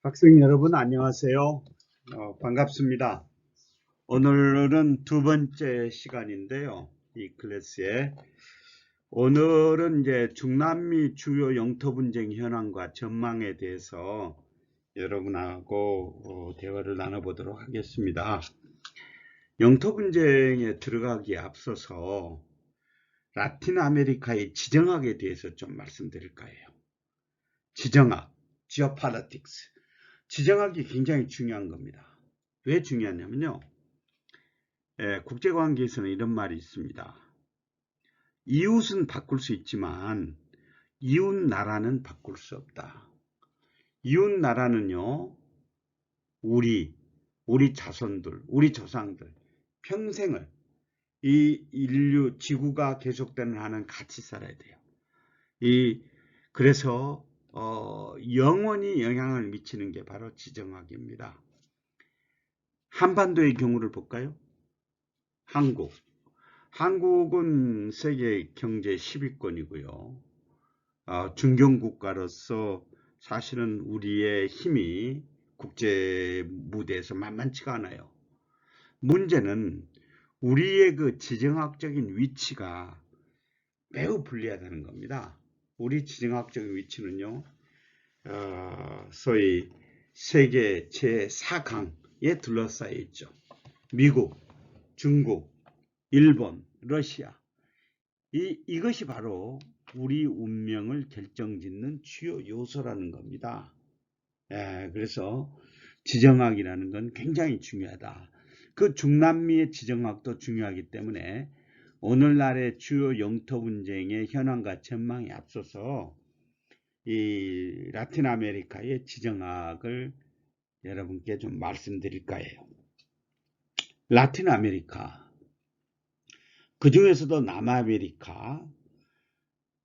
학생 여러분 안녕하세요. 반갑습니다. 오늘은 두 번째 시간인데요. 이 클래스에 오늘은 이제 중남미 주요 영토 분쟁 현황과 전망에 대해서 여러분하고 대화를 나눠보도록 하겠습니다. 영토 분쟁에 들어가기에 앞서서 라틴 아메리카의 지정학에 대해서 좀 말씀드릴 거예요. 지정학, geopolitics. 지정학이 굉장히 중요한 겁니다. 왜 중요하냐면요. 국제관계에서는 이런 말이 있습니다. 이웃은 바꿀 수 있지만 이웃 나라는 바꿀 수 없다. 이웃 나라는요. 우리 자손들, 우리 조상들 평생을 이 인류 지구가 계속되는 한은 같이 살아야 돼요. 그래서 영원히 영향을 미치는 게 바로 지정학입니다. 한반도의 경우를 볼까요? 한국은 세계 경제 10위권이고요. 중견국가로서 사실은 우리의 힘이 국제 무대에서 만만치가 않아요. 문제는 우리의 그 지정학적인 위치가 매우 불리하다는 겁니다. 우리 지정학적인 위치는요, 소위 세계 제4강에 둘러싸여 있죠. 미국, 중국, 일본, 러시아. 이것이 바로 우리 운명을 결정짓는 주요 요소라는 겁니다. 그래서 지정학이라는 건 굉장히 중요하다. 그 중남미의 지정학도 중요하기 때문에 오늘날의 주요 영토 분쟁의 현황과 전망에 앞서서 이 라틴 아메리카의 지정학을 여러분께 좀 말씀드릴 거예요. 라틴 아메리카, 그 중에서도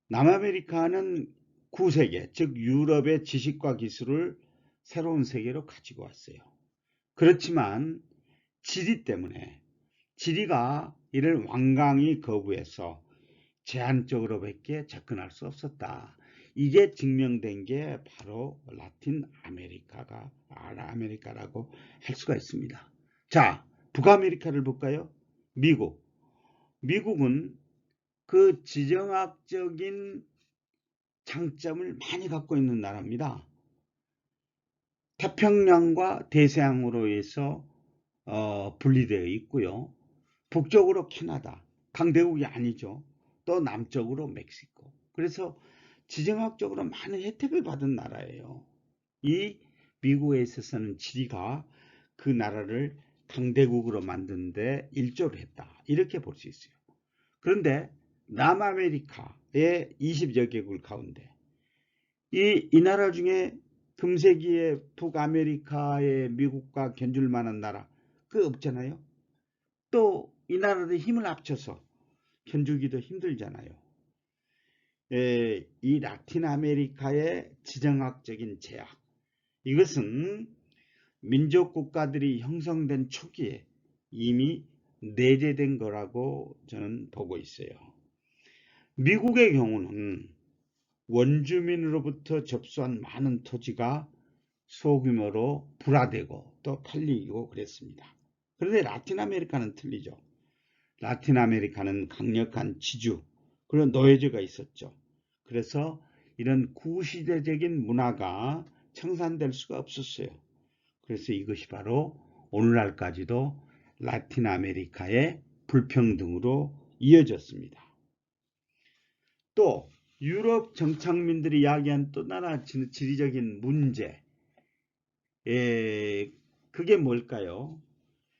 남아메리카는 구세계, 즉 유럽의 지식과 기술을 새로운 세계로 가지고 왔어요. 그렇지만 지리가 이를 완강히 거부해서 제한적으로밖에 접근할 수 없었다. 이게 증명된 게 바로 라틴 아메리카라고 할 수가 있습니다. 자, 북아메리카를 볼까요? 미국은 그 지정학적인 장점을 많이 갖고 있는 나라입니다. 태평양과 대서양으로 해서 분리되어 있고요. 북쪽으로 캐나다, 강대국이 아니죠. 또 남쪽으로 멕시코. 그래서 지정학적으로 많은 혜택을 받은 나라예요. 이 미국에 있어서는 지리가 그 나라를 강대국으로 만드는데 일조를 했다. 이렇게 볼 수 있어요. 그런데 남아메리카의 20여 개국 가운데 이 나라 중에 금세기에 북아메리카의 미국과 견줄 만한 나라 그 없잖아요. 또 이 나라들 힘을 합쳐서 견주기도 힘들잖아요. 이 라틴 아메리카의 지정학적인 제약, 이것은 민족 국가들이 형성된 초기에 이미 내재된 거라고 저는 보고 있어요. 미국의 경우는 원주민으로부터 접수한 많은 토지가 소규모로 불화되고 또 팔리고 그랬습니다. 그런데 라틴 아메리카는 틀리죠. 라틴 아메리카는 강력한 지주 그리고 노예제가 있었죠. 그래서 이런 구시대적인 문화가 청산될 수가 없었어요. 그래서 이것이 바로 오늘날까지도 라틴 아메리카의 불평등으로 이어졌습니다. 또 유럽 정착민들이 야기한 또 하나 지리적인 문제, 그게 뭘까요?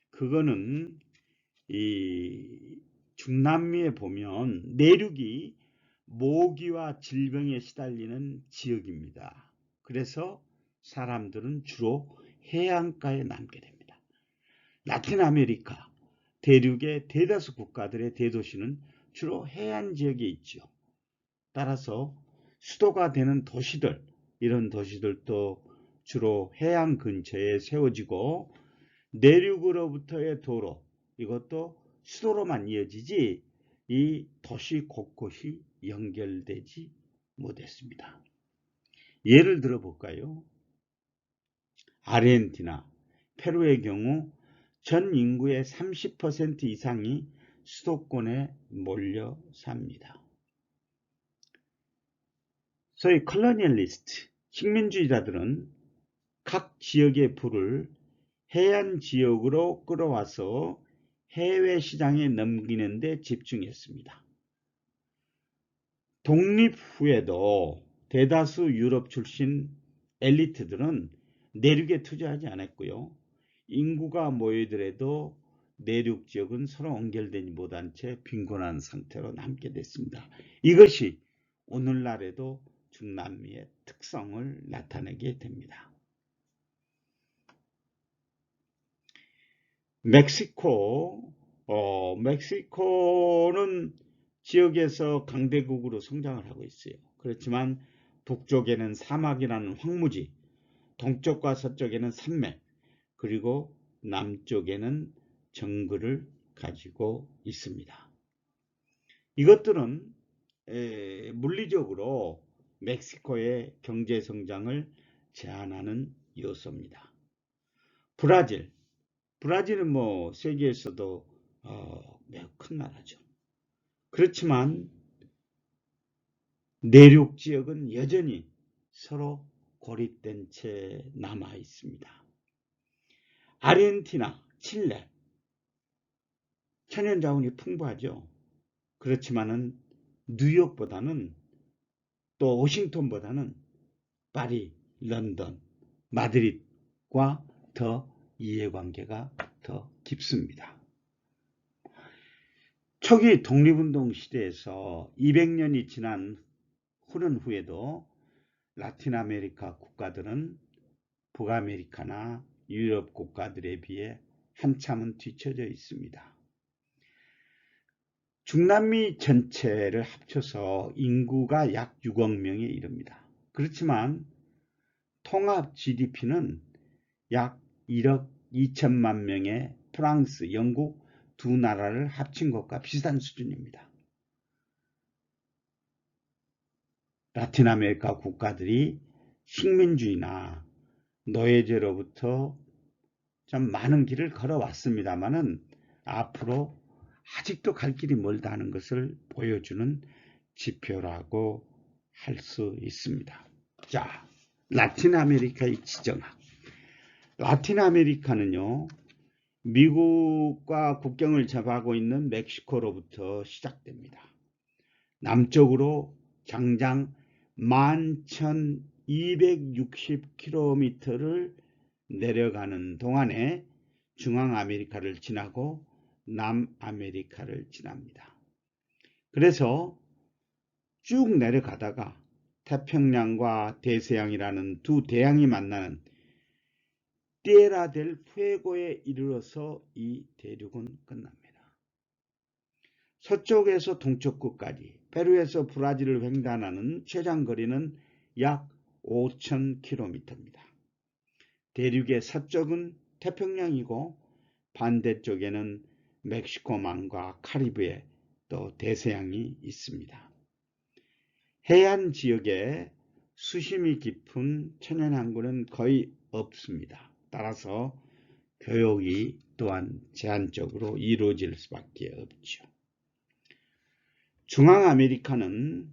그거는 이 중남미에 보면 내륙이 모기와 질병에 시달리는 지역입니다. 그래서 사람들은 주로 해안가에 남게 됩니다. 라틴 아메리카 대륙의 대다수 국가들의 대도시는 주로 해안 지역에 있죠. 따라서 수도가 되는 도시들, 이런 도시들도 주로 해안 근처에 세워지고 내륙으로부터의 도로, 이것도 수도로만 이어지지 이 도시 곳곳이 연결되지 못했습니다. 예를 들어 볼까요? 아르헨티나, 페루의 경우 전 인구의 30% 이상이 수도권에 몰려 삽니다. 소위 컬러니얼리스트, 식민주의자들은 각 지역의 부를 해안 지역으로 끌어와서 해외 시장에 넘기는 데 집중했습니다. 독립 후에도 대다수 유럽 출신 엘리트들은 내륙에 투자하지 않았고요. 인구가 모이더라도 내륙 지역은 서로 연결되지 못한 채 빈곤한 상태로 남게 됐습니다. 이것이 오늘날에도 중남미의 특성을 나타내게 됩니다. 멕시코는 지역에서 강대국으로 성장을 하고 있어요. 그렇지만 북쪽에는 사막이라는 황무지, 동쪽과 서쪽에는 산맥, 그리고 남쪽에는 정글을 가지고 있습니다. 이것들은 물리적으로 멕시코의 경제 성장을 제한하는 요소입니다. 브라질은 세계에서도 매우 큰 나라죠. 그렇지만 내륙 지역은 여전히 서로 고립된 채 남아 있습니다. 아르헨티나, 칠레, 천연 자원이 풍부하죠. 그렇지만은 뉴욕보다는 또 워싱턴보다는 파리, 런던, 마드리드과 더 이해관계가 더 깊습니다. 초기 독립운동 시대에서 200년이 지난 흐른 후에도 라틴 아메리카 국가들은 북아메리카나 유럽 국가들에 비해 한참은 뒤처져 있습니다. 중남미 전체를 합쳐서 인구가 약 6억 명에 이릅니다. 그렇지만 통합 GDP는 약 1억 2천만 명의 프랑스, 영국 두 나라를 합친 것과 비슷한 수준입니다. 라틴 아메리카 국가들이 식민주의나 노예제로부터 좀 많은 길을 걸어왔습니다만은 앞으로 아직도 갈 길이 멀다는 것을 보여주는 지표라고 할 수 있습니다. 자, 라틴 아메리카의 지정학. 라틴 아메리카는요, 미국과 국경을 접하고 있는 멕시코로부터 시작됩니다. 남쪽으로 장장 11,260km를 내려가는 동안에 중앙아메리카를 지나고 남아메리카를 지납니다. 그래서 쭉 내려가다가 태평양과 대서양이라는 두 대양이 만나는 티에라 델 푸에고에 이르러서 이 대륙은 끝납니다. 서쪽에서 동쪽 끝까지 페루에서 브라질을 횡단하는 최장 거리는 약 5,000km입니다. 대륙의 서쪽은 태평양이고 반대쪽에는 멕시코만과 카리브해 또 대서양이 있습니다. 해안 지역에 수심이 깊은 천연항구는 거의 없습니다. 따라서 교역이 또한 제한적으로 이루어질 수밖에 없죠. 중앙아메리카는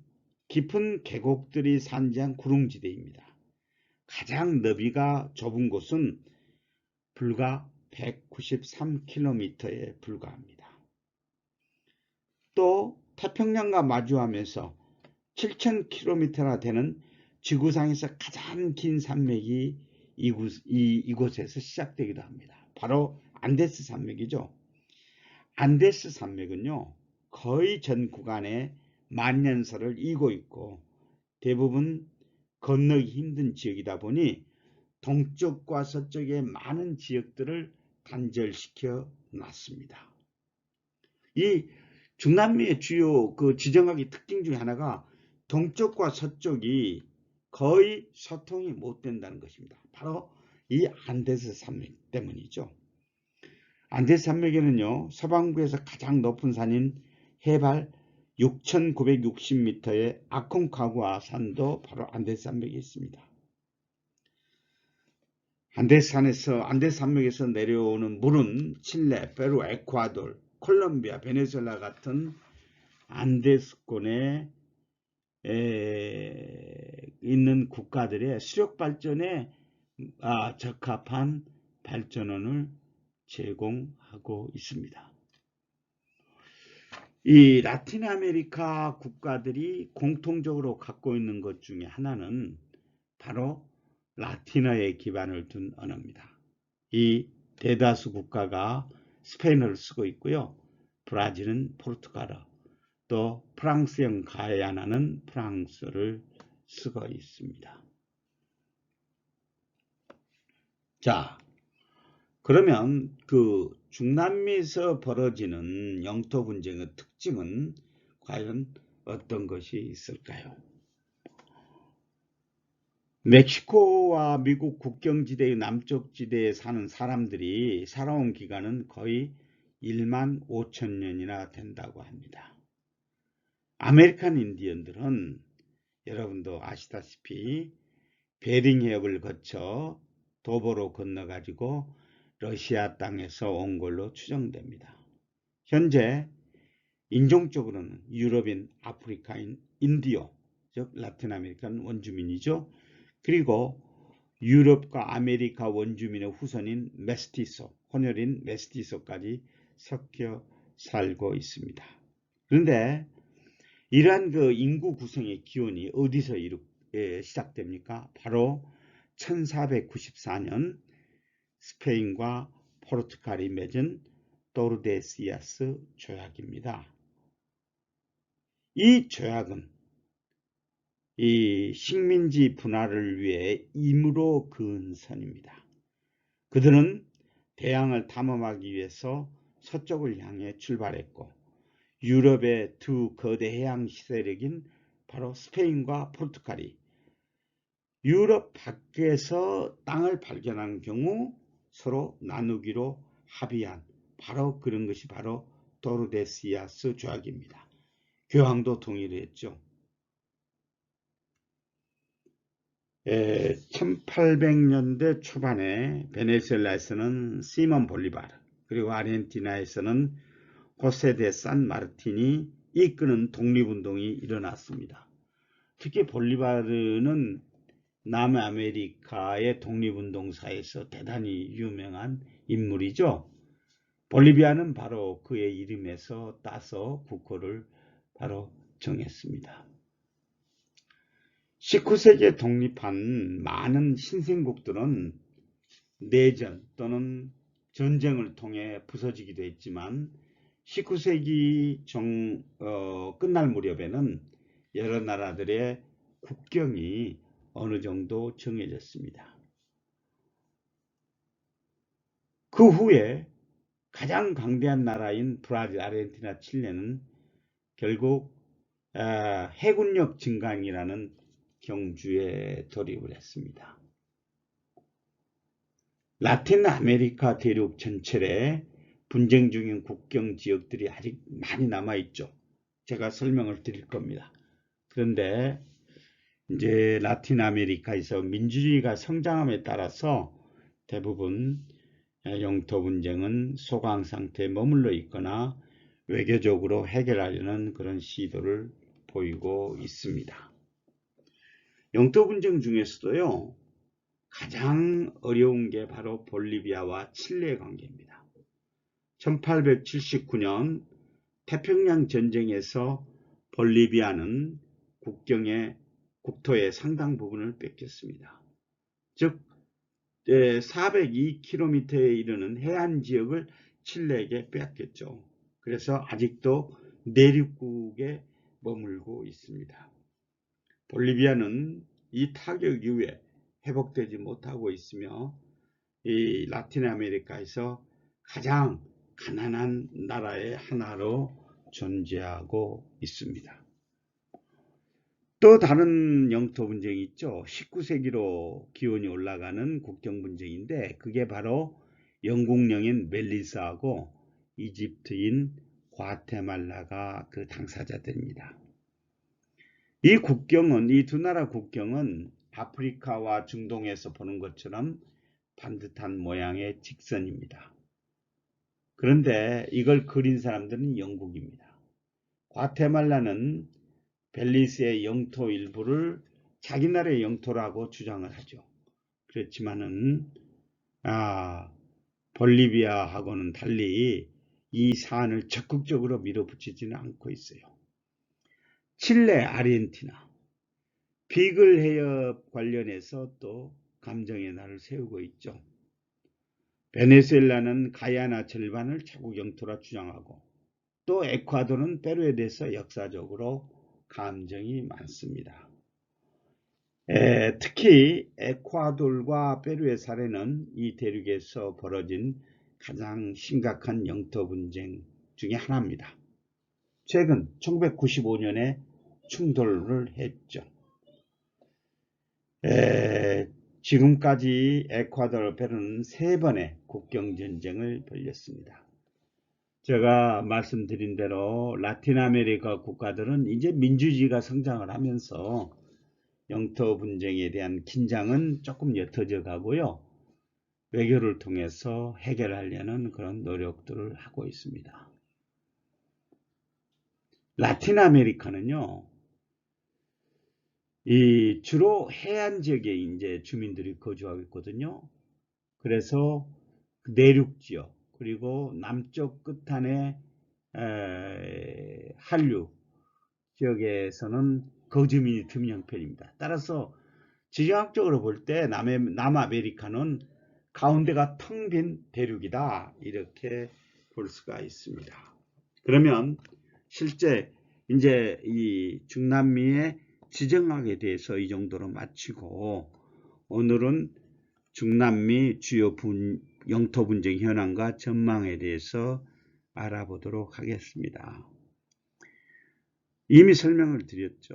깊은 계곡들이 산지한 구릉지대입니다. 가장 너비가 좁은 곳은 불과 193km에 불과합니다. 또 태평양과 마주하면서 7,000km나 되는 지구상에서 가장 긴 산맥이 이곳에서 시작되기도 합니다. 바로 안데스 산맥이죠. 안데스 산맥은요, 거의 전 구간에 만년설을 이고 있고 대부분 건너기 힘든 지역이다 보니 동쪽과 서쪽의 많은 지역들을 단절시켜 놨습니다. 이 중남미의 주요 지정학의 특징 중에 하나가 동쪽과 서쪽이 거의 소통이 못 된다는 것입니다. 바로 이 안데스 산맥 때문이죠. 안데스 산맥에는요, 서반부에서 가장 높은 산인 해발 6,960m의 아콘카구아 산도 바로 안데스 산맥에 있습니다. 안데산맥에서 내려오는 물은 칠레, 페루, 에콰도르, 콜롬비아, 베네수엘라 같은 안데스권에 있는 국가들의 수력 발전에 적합한 발전원을 제공하고 있습니다. 이 라틴 아메리카 국가들이 공통적으로 갖고 있는 것 중에 하나는 바로 라틴어에 기반을 둔 언어입니다. 이 대다수 국가가 스페인어를 쓰고 있고요. 브라질은 포르투갈어, 또 프랑스형 가야나는 프랑스어를 쓰고 있습니다. 자, 그러면 그 중남미에서 벌어지는 영토 분쟁의 특징은 과연 어떤 것이 있을까요? 멕시코와 미국 국경지대의 남쪽 지대에 사는 사람들이 살아온 기간은 거의 1만 5천 년이나 된다고 합니다. 아메리칸 인디언들은 여러분도 아시다시피 베링 해협을 거쳐 도보로 건너가지고 러시아 땅에서 온 걸로 추정됩니다. 현재 인종적으로는 유럽인, 아프리카인, 인디오, 즉 라틴 아메리칸 원주민이죠. 그리고 유럽과 아메리카 원주민의 후손인 메스티소, 혼혈인 메스티소까지 섞여 살고 있습니다. 그런데 이러한 그 인구 구성의 기원이 어디서 시작됩니까? 바로 1494년 스페인과 포르투갈이 맺은 토르데시아스 조약입니다. 이 조약은 이 식민지 분할을 위해 임으로 그은 선입니다. 그들은 대양을 탐험하기 위해서 서쪽을 향해 출발했고 유럽의 두 거대 해양 세력인 바로 스페인과 포르투갈이 유럽 밖에서 땅을 발견한 경우 서로 나누기로 합의한 바로 그런 것이 바로 토르데시아스 조약입니다. 교황도 동의를 했죠. 1800년대 초반에 베네수엘라에서는 시몬 볼리바르, 그리고 아르헨티나에서는 호세 데 산 마르틴이 이끄는 독립운동이 일어났습니다. 특히 볼리바르는 남아메리카의 독립운동사에서 대단히 유명한 인물이죠. 볼리비아는 바로 그의 이름에서 따서 국호를 바로 정했습니다. 19세기에 독립한 많은 신생국들은 내전 또는 전쟁을 통해 부서지기도 했지만 19세기 끝날 무렵에는 여러 나라들의 국경이 어느 정도 정해졌습니다. 그 후에 가장 강대한 나라인 브라질, 아르헨티나, 칠레는 결국 해군력 증강이라는 경주에 돌입을 했습니다. 라틴 아메리카 대륙 전체에 분쟁 중인 국경 지역들이 아직 많이 남아있죠. 제가 설명을 드릴 겁니다. 그런데 이제 라틴 아메리카에서 민주주의가 성장함에 따라서 대부분 영토 분쟁은 소강 상태에 머물러 있거나 외교적으로 해결하려는 그런 시도를 보이고 있습니다. 영토 분쟁 중에서도요, 가장 어려운 게 바로 볼리비아와 칠레의 관계입니다. 1879년 태평양 전쟁에서 볼리비아는 국토의 상당 부분을 뺏겼습니다. 즉 402km에 이르는 해안 지역을 칠레에게 빼앗겼죠. 그래서 아직도 내륙국에 머물고 있습니다. 볼리비아는 이 타격 이후에 회복되지 못하고 있으며 이 라틴 아메리카에서 가장 가난한 나라의 하나로 존재하고 있습니다. 또 다른 영토 분쟁이 있죠. 19세기로 기온이 올라가는 국경 분쟁인데 그게 바로 영국령인 멜리스하고 이집트인 과테말라가 그 당사자들입니다. 이 두 나라 국경은 아프리카와 중동에서 보는 것처럼 반듯한 모양의 직선입니다. 그런데 이걸 그린 사람들은 영국입니다. 과테말라는 벨리스의 영토 일부를 자기 나라의 영토라고 주장을 하죠. 그렇지만은 볼리비아하고는 달리 이 사안을 적극적으로 밀어붙이지는 않고 있어요. 칠레, 아르헨티나, 비글 해협 관련해서 또 감정의 날을 세우고 있죠. 베네수엘라는 가야나 절반을 자국 영토라 주장하고 또 에콰도르는 페루에 대해서 역사적으로 감정이 많습니다. 특히 에콰도르와 페루의 사례는 이 대륙에서 벌어진 가장 심각한 영토 분쟁 중에 하나입니다. 최근 1995년에 충돌을 했죠. 지금까지 에콰도르, 페루는 3번의 국경전쟁을 벌였습니다. 제가 말씀드린 대로 라틴 아메리카 국가들은 이제 민주주의가 성장을 하면서 영토 분쟁에 대한 긴장은 조금 옅어져 가고요. 외교를 통해서 해결하려는 그런 노력들을 하고 있습니다. 라틴 아메리카는요, 주로 해안 지역에 이제 주민들이 거주하고 있거든요. 그래서 내륙 지역, 그리고 남쪽 끝안의 한류 지역에서는 거주민이 드문 형편입니다. 따라서 지정학적으로 볼 때 남아메리카는 가운데가 텅 빈 대륙이다, 이렇게 볼 수가 있습니다. 그러면 실제 이제 이 중남미의 지정학에 대해서 이 정도로 마치고 오늘은 중남미 주요 영토 분쟁 현황과 전망에 대해서 알아보도록 하겠습니다. 이미 설명을 드렸죠.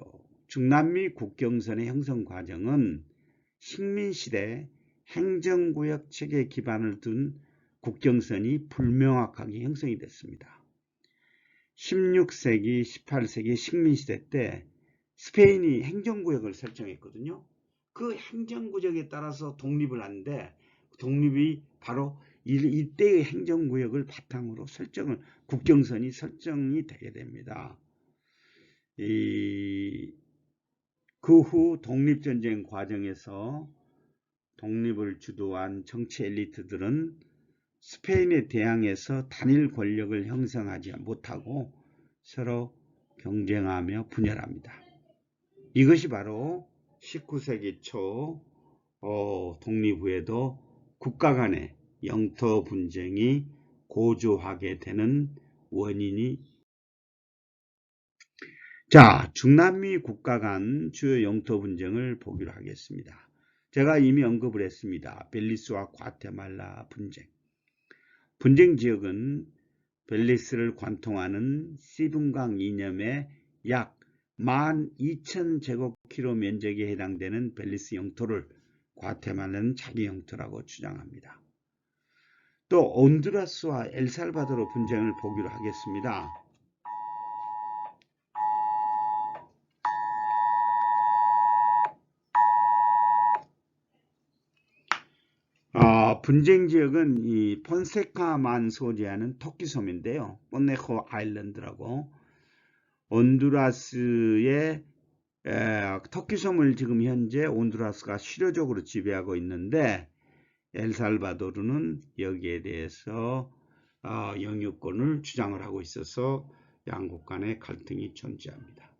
중남미 국경선의 형성 과정은 식민시대 행정구역 체계에 기반을 둔 국경선이 불명확하게 형성이 됐습니다. 16세기, 18세기 식민시대 때 스페인이 행정구역을 설정했거든요. 그 행정구역에 따라서 독립을 하는데 독립이 바로 이때의 행정구역을 바탕으로 국경선이 설정이 되게 됩니다. 그 후 독립전쟁 과정에서 독립을 주도한 정치 엘리트들은 스페인에 대항해서 단일 권력을 형성하지 못하고 서로 경쟁하며 분열합니다. 이것이 바로 19세기 초 독립 후에도 국가 간의 영토 분쟁이 고조하게 되는 원인이. 자, 중남미 국가 간 주요 영토 분쟁을 보기로 하겠습니다. 제가 이미 언급을 했습니다. 벨리스와 과테말라 분쟁. 분쟁 지역은 벨리스를 관통하는 시분강 이념의 약 12,000제곱킬로 면적에 해당되는 벨리스 영토를 과테말라는 자기 영토라고 주장합니다. 또 온두라스와 엘살바도르 분쟁을 보기로 하겠습니다. 분쟁 지역은 이 폰세카만 소재하는 토끼섬인데요. 포네코 아일랜드라고. 온두라스의 토끼섬을 지금 현재 온두라스가 실효적으로 지배하고 있는데 엘살바도르는 여기에 대해서 영유권을 주장을 하고 있어서 양국 간의 갈등이 존재합니다.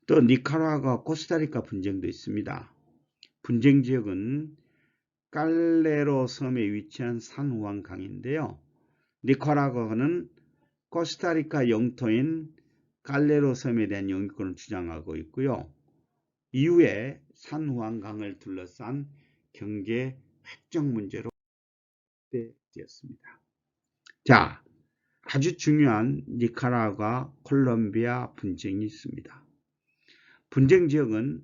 또 니카라과 코스타리카 분쟁도 있습니다. 분쟁 지역은 깔레로 섬에 위치한 산후안 강인데요. 니카라과는 코스타리카 영토인 깔레로 섬에 대한 영유권을 주장하고 있고요. 이후에 산후안 강을 둘러싼 경제 획정 문제로 되었습니다. 자, 아주 중요한 니카라과 콜롬비아 분쟁이 있습니다. 분쟁 지역은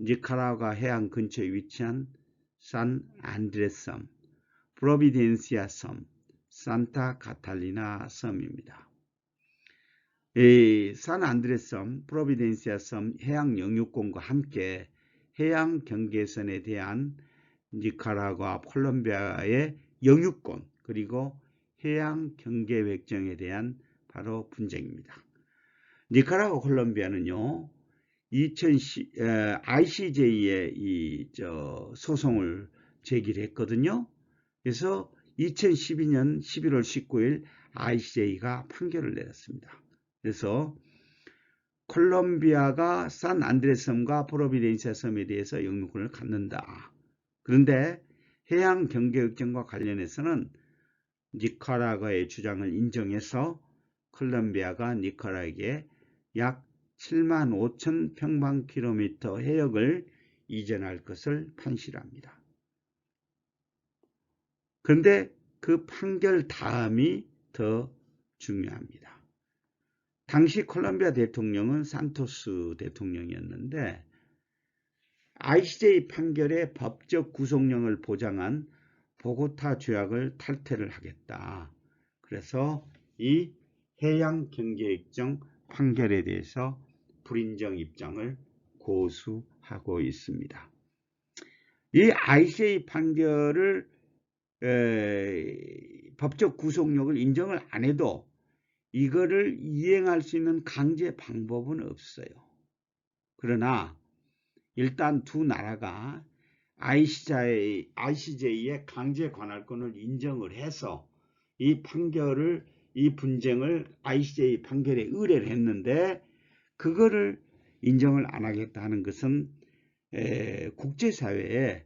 니카라과 해안 근처에 위치한 산 안드레스 섬, 프로비덴시아 섬, 산타 카탈리나 섬입니다. 이 산 안드레스 섬, 프로비덴시아 섬 해양 영유권과 함께 해양 경계선에 대한 니카라과 콜롬비아의 영유권 그리고 해양 경계 백정에 대한 바로 분쟁입니다. 니카라과 콜롬비아는요, ICJ에 소송을 제기를 했거든요. 그래서 2012년 11월 19일 ICJ가 판결을 내렸습니다. 그래서 콜롬비아가 산 안드레스 섬과 프로비덴시아 섬에 대해서 영유권을 갖는다. 그런데 해양 경계 협정과 관련해서는 니카라과의 주장을 인정해서 콜롬비아가 니카라에게 약 7만 5천 평방킬로미터 해역을 이전할 것을 판시합니다. 그런데 그 판결 다음이 더 중요합니다. 당시 콜롬비아 대통령은 산토스 대통령이었는데 ICJ 판결의 법적 구속력을 보장한 보고타 조약을 탈퇴를 하겠다. 그래서 이 해양 경계협정 판결에 대해서 불인정 입장을 고수하고 있습니다. 이 ICJ 판결을 법적 구속력을 인정을 안 해도 이거를 이행할 수 있는 강제 방법은 없어요. 그러나 일단 두 나라가 ICJ의 강제 관할권을 인정을 해서 이 분쟁을 ICJ 판결에 의뢰를 했는데 그거를 인정을 안 하겠다 하는 것은 국제사회에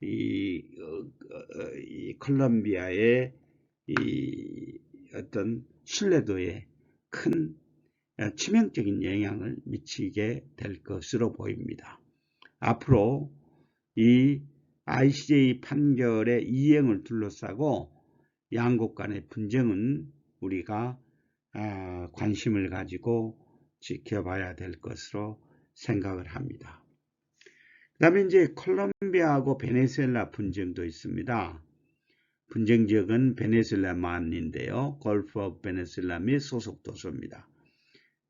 이 콜롬비아의 어떤 신뢰도에 큰 치명적인 영향을 미치게 될 것으로 보입니다. 앞으로 이 ICJ 판결의 이행을 둘러싸고 양국 간의 분쟁은 우리가 관심을 가지고 지켜봐야 될 것으로 생각을 합니다. 그 다음에 이제 콜롬비아하고 베네수엘라 분쟁도 있습니다. 분쟁 지역은 베네수엘라만인데요. 걸프 오브 베네수엘라 및 소속 도서입니다.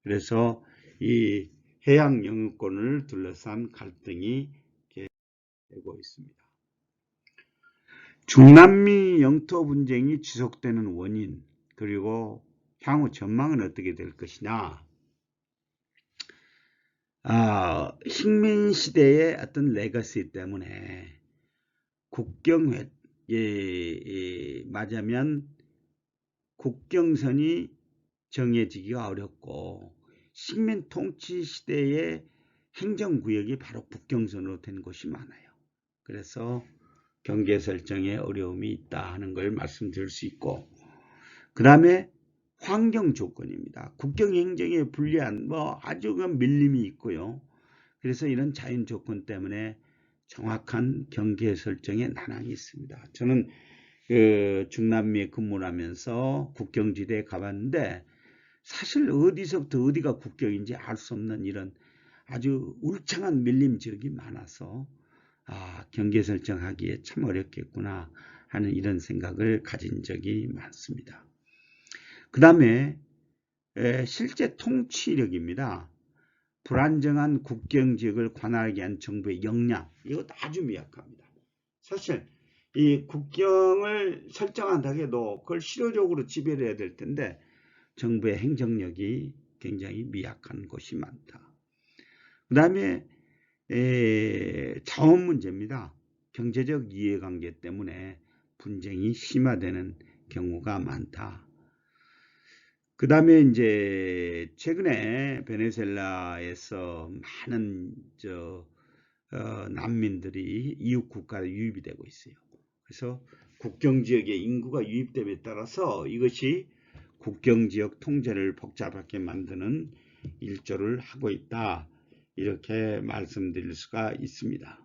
그래서 이 해양 영유권을 둘러싼 갈등이 되고 있습니다. 중남미 영토 분쟁이 지속되는 원인 그리고 향후 전망은 어떻게 될 것이냐. 식민 시대의 어떤 레거시 때문에 국경에 맞으면 국경선이 정해지기가 어렵고 식민 통치 시대의 행정구역이 바로 국경선으로 된 곳이 많아요. 그래서 경계 설정에 어려움이 있다 하는 걸 말씀드릴 수 있고, 그 다음에 환경 조건입니다. 국경 행정에 불리한 아주 밀림이 있고요. 그래서 이런 자연 조건 때문에 정확한 경계 설정에 난항이 있습니다. 저는 중남미에 근무를 하면서 국경지대에 가봤는데 사실 어디서부터 어디가 국경인지 알 수 없는 이런 아주 울창한 밀림 지역이 많아서 경계 설정하기에 참 어렵겠구나 하는 이런 생각을 가진 적이 많습니다. 그 다음에 실제 통치력입니다. 불안정한 국경지역을 관할하게 한 정부의 역량, 이것도 아주 미약합니다. 사실 이 국경을 설정한다고 해도 그걸 실효적으로 지배를 해야 될 텐데 정부의 행정력이 굉장히 미약한 곳이 많다. 그 다음에 자원 문제입니다. 경제적 이해관계 때문에 분쟁이 심화되는 경우가 많다. 그 다음에 이제 최근에 베네수엘라에서 많은 난민들이 이웃 국가에 유입이 되고 있어요. 그래서 국경지역에 인구가 유입됨에 따라서 이것이 국경지역 통제를 복잡하게 만드는 일조를 하고 있다. 이렇게 말씀드릴 수가 있습니다.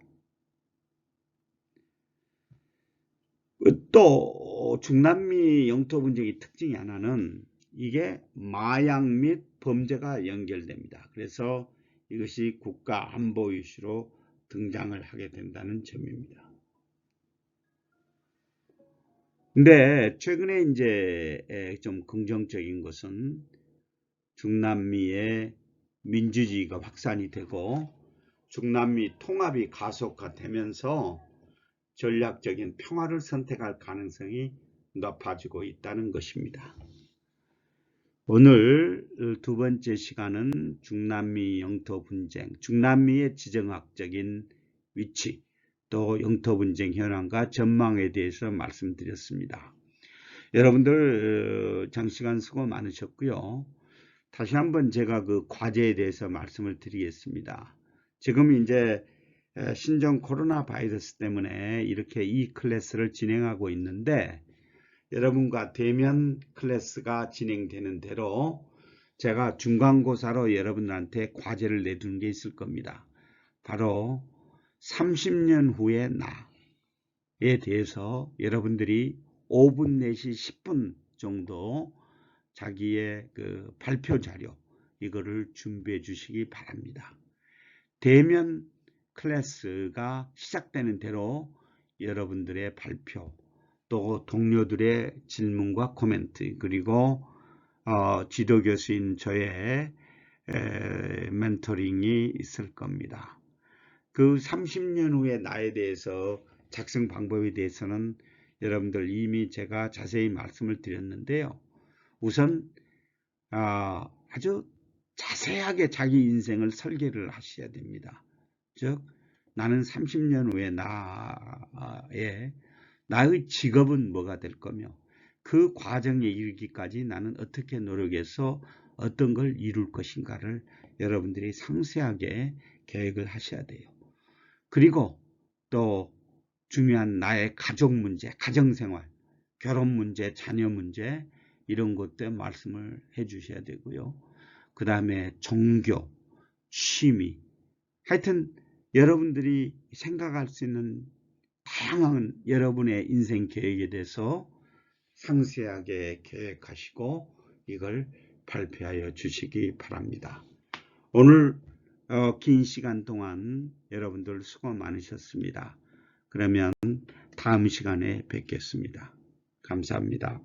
또 중남미 영토 분쟁의 특징이 하나는 이게 마약 및 범죄가 연결됩니다. 그래서 이것이 국가 안보 이슈로 등장을 하게 된다는 점입니다. 근데 최근에 이제 좀 긍정적인 것은 중남미의 민주주의가 확산이 되고 중남미 통합이 가속화되면서 전략적인 평화를 선택할 가능성이 높아지고 있다는 것입니다. 오늘 두 번째 시간은 중남미 영토 분쟁, 중남미의 지정학적인 위치, 또 영토 분쟁 현황과 전망에 대해서 말씀드렸습니다. 여러분들 장시간 수고 많으셨고요. 다시 한번 제가 그 과제에 대해서 말씀을 드리겠습니다. 지금 이제 신종 코로나 바이러스 때문에 이렇게 이 클래스를 진행하고 있는데, 여러분과 대면 클래스가 진행되는 대로 제가 중간고사로 여러분들한테 과제를 내두는 게 있을 겁니다. 바로 30년 후의 나에 대해서 여러분들이 5분 내지 10분 정도 자기의 그 발표 자료 이거를 준비해 주시기 바랍니다. 대면 클래스가 시작되는 대로 여러분들의 발표, 또 동료들의 질문과 코멘트, 그리고 지도교수인 저의 멘토링이 있을 겁니다. 그 30년 후의 나에 대해서 작성 방법에 대해서는 여러분들 이미 제가 자세히 말씀을 드렸는데요. 우선 아주 자세하게 자기 인생을 설계를 하셔야 됩니다. 즉 나는 30년 후에 나의 직업은 뭐가 될 거며 그 과정에 이르기까지 나는 어떻게 노력해서 어떤 걸 이룰 것인가를 여러분들이 상세하게 계획을 하셔야 돼요. 그리고 또 중요한 나의 가족 문제, 가정생활, 결혼 문제, 자녀 문제 이런 것들 말씀을 해 주셔야 되고요. 그 다음에 종교, 취미, 하여튼 여러분들이 생각할 수 있는 다양한 여러분의 인생 계획에 대해서 상세하게 계획하시고 이걸 발표하여 주시기 바랍니다. 오늘 긴 시간 동안 여러분들 수고 많으셨습니다. 그러면 다음 시간에 뵙겠습니다. 감사합니다.